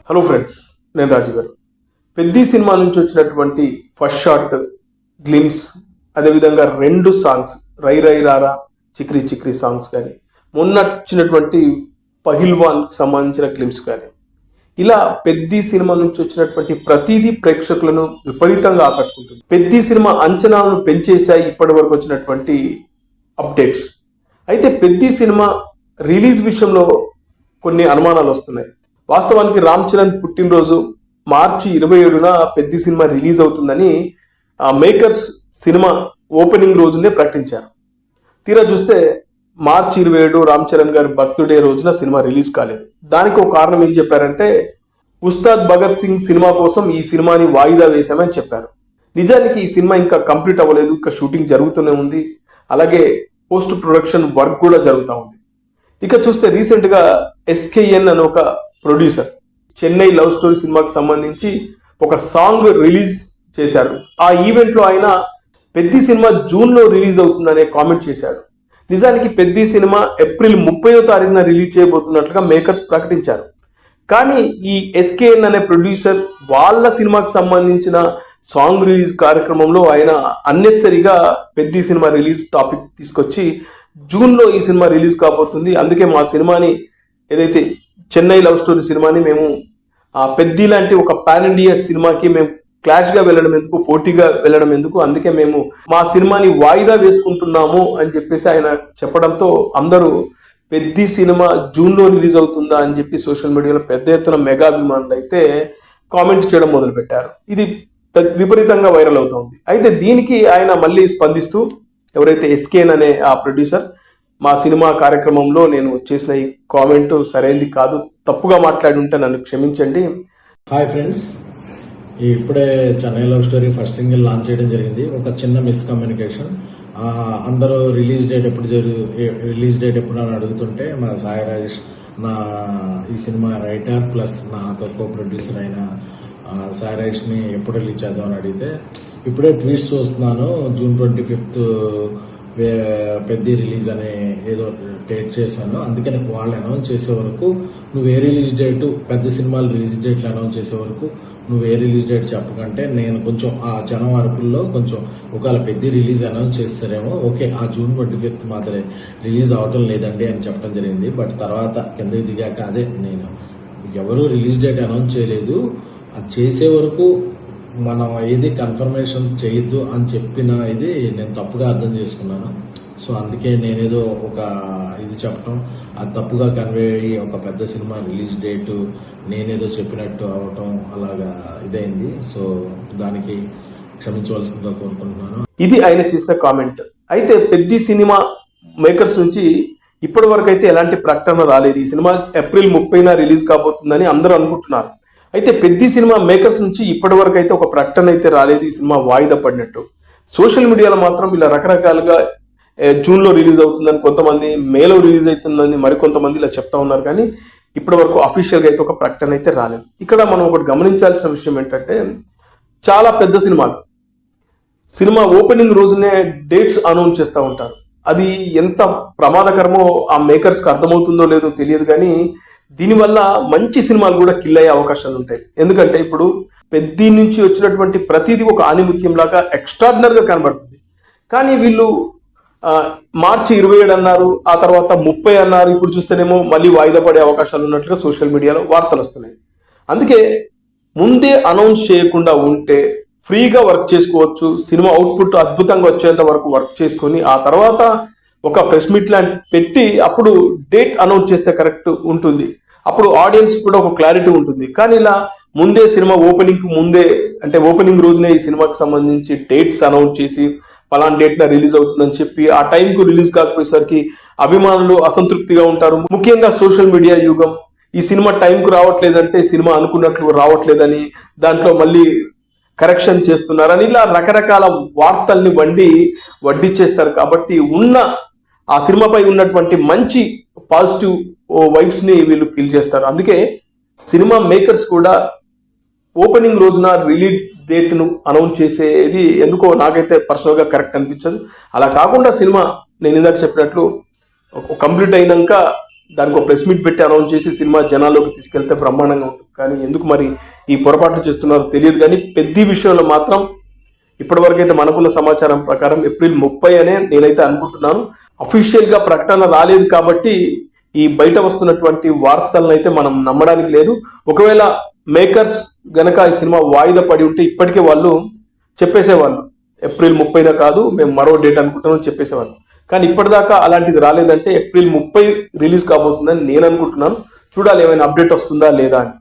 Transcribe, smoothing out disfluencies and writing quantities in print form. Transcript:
Hello friends, నేను రాజు గారు. Peddi cinema నుంచి వచ్చినటువంటి ఫస్ట్ షాట్ గ్లిమ్స్, అదేవిధంగా 2 సాంగ్స్ రై రై రారా చిక్రీ చిక్రీ సాంగ్స్ కానీ, మొన్న వచ్చినటువంటి పహిల్వాన్కి సంబంధించిన గ్లిమ్స్ కానీ, ఇలా పెద్ది సినిమా నుంచి వచ్చినటువంటి ప్రతిదీ ప్రేక్షకులను విపరీతంగా ఆకట్టుకుంటుంది. పెద్ది సినిమా అంచనాలను పెంచేశాయి ఇప్పటి వరకు వచ్చినటువంటి అప్డేట్స్. అయితే పెద్ది సినిమా రిలీజ్ విషయంలో కొన్ని అనుమానాలు వస్తున్నాయి. వాస్తవానికి రామ్ చరణ్ పుట్టినరోజు మార్చి 27న పెద్ది సినిమా రిలీజ్ అవుతుందని మేకర్స్ సినిమా ఓపెనింగ్ రోజునే ప్రకటించారు. తీరా చూస్తే మార్చి 27 రామ్ చరణ్ గారి బర్త్డే రోజున సినిమా రిలీజ్ కాలేదు. దానికి ఒక కారణం ఏం చెప్పారంటే, ఉస్తాద్ భగత్ సింగ్ సినిమా కోసం ఈ సినిమాని వాయిదా వేశామని చెప్పారు. నిజానికి ఈ సినిమా ఇంకా కంప్లీట్ అవ్వలేదు, ఇంకా షూటింగ్ జరుగుతూనే ఉంది. అలాగే పోస్ట్ ప్రొడక్షన్ వర్క్ కూడా జరుగుతూ ఉంది. ఇక చూస్తే రీసెంట్గా ఎస్కేఎన్ అని ఒక ప్రొడ్యూసర్ చెన్నై లవ్ స్టోరీ సినిమాకి సంబంధించి ఒక సాంగ్ రిలీజ్ చేశారు. ఆ ఈవెంట్లో ఆయన పెద్ది సినిమా జూన్లో రిలీజ్ అవుతుందనే కామెంట్ చేశాడు. నిజానికి పెద్ది సినిమా ఏప్రిల్ 30వ తారీఖున రిలీజ్ చేయబోతున్నట్లుగా మేకర్స్ ప్రకటించారు. కానీ ఈ ఎస్కేఎన్ అనే ప్రొడ్యూసర్ వాళ్ళ సినిమాకి సంబంధించిన సాంగ్ రిలీజ్ కార్యక్రమంలో ఆయన అన్నెసరిగా పెద్ది సినిమా రిలీజ్ టాపిక్ తీసుకొచ్చి జూన్లో ఈ సినిమా రిలీజ్ కాబోతుంది, అందుకే మా సినిమాని ఏదైతే చెన్నై లవ్ స్టోరీ సినిమాని మేము పెద్ది లాంటి ఒక పాన్ ఇండియా సినిమాకి మేము క్లాష్గా వెళ్ళడం ఎందుకు, పోటీగా వెళ్ళడం ఎందుకు, అందుకే మేము మా సినిమాని వాయిదా వేసుకుంటున్నాము అని చెప్పేసి ఆయన చెప్పడంతో అందరూ పెద్ది సినిమా జూన్లో రిలీజ్ అవుతుందా అని చెప్పి సోషల్ మీడియాలో పెద్ద ఎత్తున మెగా అభిమానులు అయితే కామెంట్ చేయడం మొదలుపెట్టారు. ఇది విపరీతంగా వైరల్ అవుతుంది. అయితే దీనికి ఆయన మళ్ళీ స్పందిస్తూ, ఎవరైతే ఎస్కేఎన్ అనే ఆ ప్రొడ్యూసర్, మా సినిమా కార్యక్రమంలో నేను చేసిన ఈ కామెంట్ సరైనది కాదు, తప్పుగా మాట్లాడి ఉంటే నన్ను క్షమించండి. హాయ్ ఫ్రెండ్స్, ఇప్పుడే Chennai love story first single launch చేయడం జరిగింది. ఒక చిన్న మిస్కమ్యూనికేషన్. అందరూ రిలీజ్ డేట్ ఎప్పుడు అని అడుగుతుంటే, మా సాయి రాజేష్ ఈ సినిమా రైటర్ ప్లస్ నాతో కో ప్రొడ్యూసర్ అయిన సాయి రాజేష్ని ఎప్పుడు రిలీజ్ చేద్దామని అడిగితే, ఇప్పుడే ట్వీట్స్ చూస్తున్నాను, జూన్ 25th పెద్ద రిలీజ్ అనే ఏదో డేట్ చేశాను, అందుకని వాళ్ళు అనౌన్స్ చేసే వరకు నువ్వు ఏ రిలీజ్ డేట్, పెద్ద సినిమాలు రిలీజ్ డేట్లు అనౌన్స్ చేసే వరకు నువ్వు ఏ రిలీజ్ డేట్ చెప్పకంటే, నేను కొంచెం ఆ జనం వరకుల్లో కొంచెం ఒకవేళ పెద్ద రిలీజ్ అనౌన్స్ చేస్తారేమో, ఓకే ఆ జూన్ 25th మాత్రమే రిలీజ్ అవటం లేదండి అని చెప్పడం జరిగింది. బట్ తర్వాత కిందకి దిగాక అదే నేను ఎవరు రిలీజ్ డేట్ అనౌన్స్ చేయలేదు, అది చేసే వరకు మనం ఏది కన్ఫర్మేషన్ చేయొద్దు అని చెప్పిన ఇది నేను తప్పుగా అర్థం చేసుకున్నాను. సో అందుకే నేనేదో ఒక ఇది చెప్పడం, అది తప్పుగా కన్వే అయ్యి ఒక పెద్ద సినిమా రిలీజ్ డేటు నేనేదో చెప్పినట్టు అవటం అలాగా ఇదైంది. సో దానికి క్షమించవలసిందిగా కోరుకుంటున్నాను. ఇది ఆయన చేసిన కామెంట్. అయితే పెద్ది సినిమా మేకర్స్ నుంచి ఇప్పటి వరకు అయితే ఎలాంటి ప్రకటన రాలేదు. ఈ సినిమా ఏప్రిల్ 30న రిలీజ్ కాబోతుందని అందరూ అనుకుంటున్నారు. అయితే పెద్ది సినిమా మేకర్స్ నుంచి ఇప్పటి వరకు అయితే ఒక ప్రకటన అయితే రాలేదు ఈ సినిమా వాయిదా పడినట్టు. సోషల్ మీడియాలో మాత్రం ఇలా రకరకాలుగా జూన్లో రిలీజ్ అవుతుందని, కొంతమంది మేలో రిలీజ్ అవుతుందని, మరికొంతమంది ఇలా చెప్తా ఉన్నారు. కానీ ఇప్పటి వరకు అఫీషియల్గా అయితే ఒక ప్రకటన అయితే రాలేదు. ఇక్కడ మనం ఒకటి గమనించాల్సిన విషయం ఏంటంటే, చాలా పెద్ద సినిమా ఓపెనింగ్ రోజునే డేట్స్ అనౌన్స్ చేస్తూ ఉంటారు. అది ఎంత ప్రమాదకరమో ఆ మేకర్స్కి అర్థమవుతుందో లేదో తెలియదు, కానీ దీనివల్ల మంచి సినిమాలు కూడా కిల్ అయ్యే అవకాశాలు ఉంటాయి. ఎందుకంటే ఇప్పుడు పెద్ది నుంచి వచ్చినటువంటి ప్రతిదీ ఒక ఆనిముత్యం లాగా ఎక్స్ట్రాడినరీగా కనబడుతుంది. కానీ వీళ్ళు మార్చి 27 అన్నారు, ఆ తర్వాత 30 అన్నారు, ఇప్పుడు చూస్తేనేమో మళ్ళీ వాయిదా పడే అవకాశాలు ఉన్నట్లుగా సోషల్ మీడియాలో వార్తలు వస్తున్నాయి. అందుకే ముందే అనౌన్స్ చేయకుండా ఉంటే ఫ్రీగా వర్క్ చేసుకోవచ్చు. సినిమా అవుట్పుట్ అద్భుతంగా వచ్చేంత వరకు వర్క్ చేసుకొని ఆ తర్వాత ఒక ప్రెస్ మీట్ లాంటి పెట్టి అప్పుడు డేట్ అనౌన్స్ చేస్తే కరెక్ట్ ఉంటుంది. అప్పుడు ఆడియన్స్ కూడా ఒక క్లారిటీ ఉంటుంది. కానీ ఇలా ముందే సినిమా ఓపెనింగ్ రోజునే ఈ సినిమాకి సంబంధించి డేట్స్ అనౌన్స్ చేసి పలానా డేట్లో రిలీజ్ అవుతుందని చెప్పి ఆ టైంకు రిలీజ్ కాకపోయేసరికి అభిమానులు అసంతృప్తిగా ఉంటారు. ముఖ్యంగా సోషల్ మీడియా యుగం, ఈ సినిమా టైంకు రావట్లేదంటే సినిమా అనుకున్నట్లు రావట్లేదని, దాంట్లో మళ్ళీ కరెక్షన్ చేస్తున్నారని, ఇలా రకరకాల వార్తల్ని వడ్డిచ్చేస్తారు. కాబట్టి ఆ సినిమాపై ఉన్నటువంటి మంచి పాజిటివ్ వైబ్స్ని వీళ్ళు కిల్ చేస్తారు. అందుకే సినిమా మేకర్స్ కూడా ఓపెనింగ్ రోజున రిలీజ్ డేట్ను అనౌన్స్ చేసేది ఎందుకో నాకైతే పర్సనల్గా కరెక్ట్ అనిపించదు. అలా కాకుండా సినిమా నేను ఇందాక చెప్పినట్లు కంప్లీట్ అయినాక దానికి ఒక ప్రెస్ మీట్ పెట్టి అనౌన్స్ చేసి సినిమా జనాల్లోకి తీసుకెళ్తే బ్రహ్మాండంగా ఉంటుంది. కానీ ఎందుకు మరి ఈ పొరపాట్లు చేస్తున్నారో తెలియదు. కానీ పెద్ద విషయంలో మాత్రం ఇప్పటివరకు అయితే మనకున్న సమాచారం ప్రకారం ఏప్రిల్ 30 అనే నేనైతే అనుకుంటున్నాను. అఫీషియల్గా ప్రకటన రాలేదు కాబట్టి ఈ బయట వస్తున్నటువంటి వార్తలను అయితే మనం నమ్మడానికి లేదు. ఒకవేళ మేకర్స్ గనక ఈ సినిమా వాయిదా పడి ఉంటే ఇప్పటికే వాళ్ళు చెప్పేసేవాళ్ళు ఏప్రిల్ 30 కాదు, మేము మరో డేట్ అనుకుంటామని చెప్పేసేవాళ్ళు. కానీ ఇప్పటిదాకా అలాంటిది రాలేదంటే ఏప్రిల్ 30 రిలీజ్ కాబోతుందని నేను అనుకుంటున్నాను. చూడాలి ఏమైనా అప్డేట్ వస్తుందా లేదా అని.